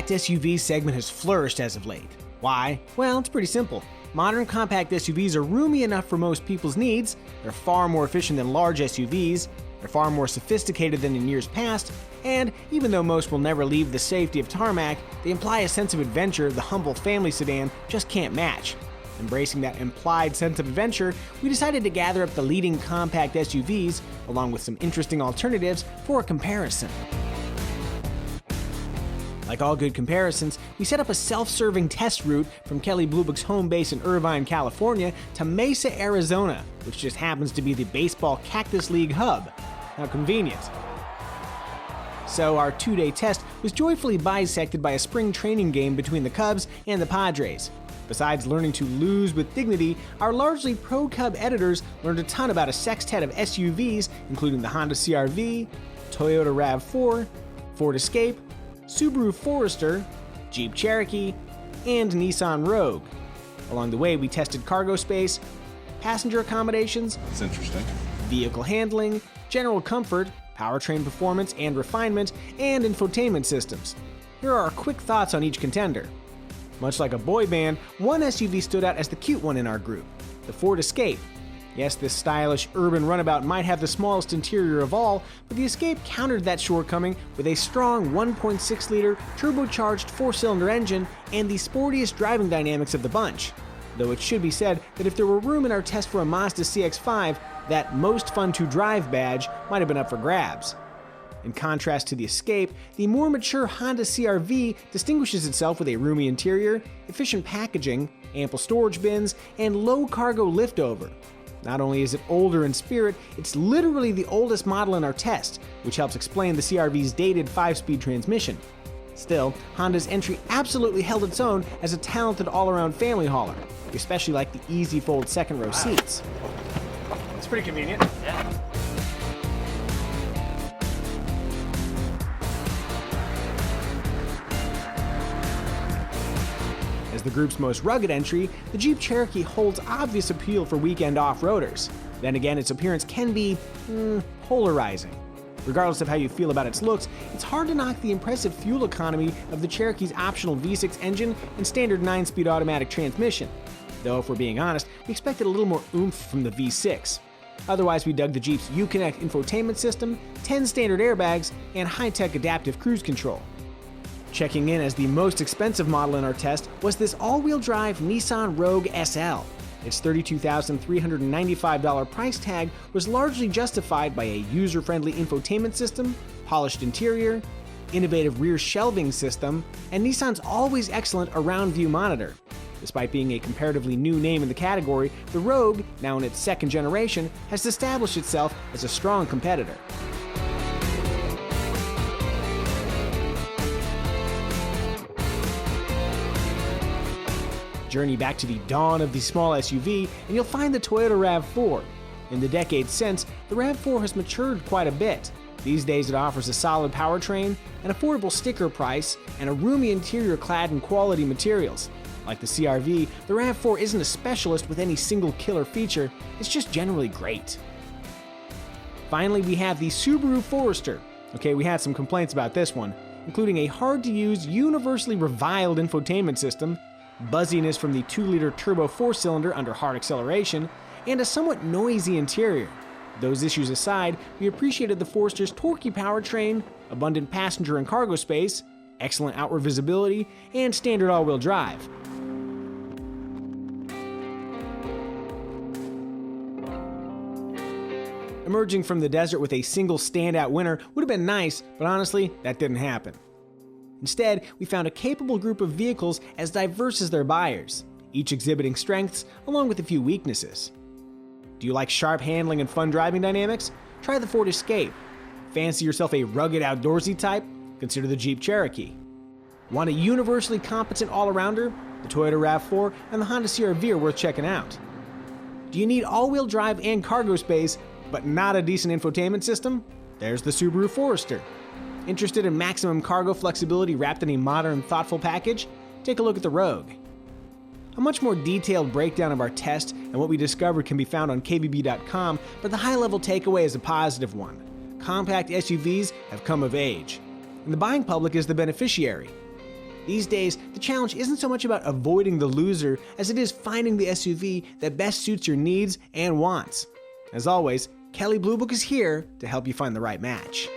compact SUV segment has flourished as of late. Why? Well, it's pretty simple. Modern compact SUVs are roomy enough for most people's needs, they're far more efficient than large SUVs, they're far more sophisticated than in years past, and even though most will never leave the safety of tarmac, they imply a sense of adventure the humble family sedan just can't match. Embracing that implied sense of adventure, we decided to gather up the leading compact SUVs, along with some interesting alternatives for a comparison. Like all good comparisons, we set up a self-serving test route from Kelley Blue Book's home base in Irvine, California to Mesa, Arizona, which just happens to be the baseball Cactus League hub. How convenient. So our 2-day test was joyfully bisected by a spring training game between the Cubs and the Padres. Besides learning to lose with dignity, our largely pro-Cub editors learned a ton about a sextet of SUVs, including the Honda CR-V, Toyota RAV4, Ford Escape, Subaru Forester, Jeep Cherokee, and Nissan Rogue. Along the way, we tested cargo space, passenger accommodations, that's interesting, vehicle handling, general comfort, powertrain performance and refinement, and infotainment systems. Here are our quick thoughts on each contender. Much like a boy band, one SUV stood out as the cute one in our group, the Ford Escape. Yes, this stylish urban runabout might have the smallest interior of all, but the Escape countered that shortcoming with a strong 1.6-liter turbocharged 4-cylinder engine and the sportiest driving dynamics of the bunch. Though it should be said that if there were room in our test for a Mazda CX-5, that most fun to drive badge might have been up for grabs. In contrast to the Escape, the more mature Honda CR-V distinguishes itself with a roomy interior, efficient packaging, ample storage bins, and low cargo liftover. Not only is it older in spirit, it's literally the oldest model in our test, which helps explain the CR-V's dated 5-speed transmission. Still, Honda's entry absolutely held its own as a talented all-around family hauler. We especially like the easy-fold second-row seats. It's pretty convenient. Yeah. As the group's most rugged entry, the Jeep Cherokee holds obvious appeal for weekend off-roaders. Then again, its appearance can be, polarizing. Regardless of how you feel about its looks, it's hard to knock the impressive fuel economy of the Cherokee's optional V6 engine and standard 9-speed automatic transmission. Though if we're being honest, we expected a little more oomph from the V6. Otherwise, we dug the Jeep's Uconnect infotainment system, 10 standard airbags, and high-tech adaptive cruise control. Checking in as the most expensive model in our test was this all-wheel drive Nissan Rogue SL. Its $32,395 price tag was largely justified by a user-friendly infotainment system, polished interior, innovative rear shelving system, and Nissan's always excellent around-view monitor. Despite being a comparatively new name in the category, the Rogue, now in its second generation, has established itself as a strong competitor. Journey back to the dawn of the small SUV, and you'll find the Toyota RAV4. In the decades since, the RAV4 has matured quite a bit. These days it offers a solid powertrain, an affordable sticker price, and a roomy interior clad in quality materials. Like the CR-V, the RAV4 isn't a specialist with any single killer feature, it's just generally great. Finally, we have the Subaru Forester. Okay, we had some complaints about this one, including a hard-to-use, universally reviled infotainment system, buzziness from the 2-liter turbo 4-cylinder under hard acceleration, and a somewhat noisy interior. Those issues aside, we appreciated the Forester's torquey powertrain, abundant passenger and cargo space, excellent outward visibility, and standard all-wheel drive. Emerging from the desert with a single standout winner would have been nice, but honestly, that didn't happen. Instead, we found a capable group of vehicles as diverse as their buyers, each exhibiting strengths along with a few weaknesses. Do you like sharp handling and fun driving dynamics? Try the Ford Escape. Fancy yourself a rugged outdoorsy type? Consider the Jeep Cherokee. Want a universally competent all-arounder? The Toyota RAV4 and the Honda CR-V are worth checking out. Do you need all-wheel drive and cargo space, but not a decent infotainment system? There's the Subaru Forester. Interested in maximum cargo flexibility wrapped in a modern, thoughtful package? Take a look at the Rogue. A much more detailed breakdown of our test and what we discovered can be found on kvb.com, but the high-level takeaway is a positive one. Compact SUVs have come of age, and the buying public is the beneficiary. These days, the challenge isn't so much about avoiding the loser as it is finding the SUV that best suits your needs and wants. As always, Kelley Blue Book is here to help you find the right match.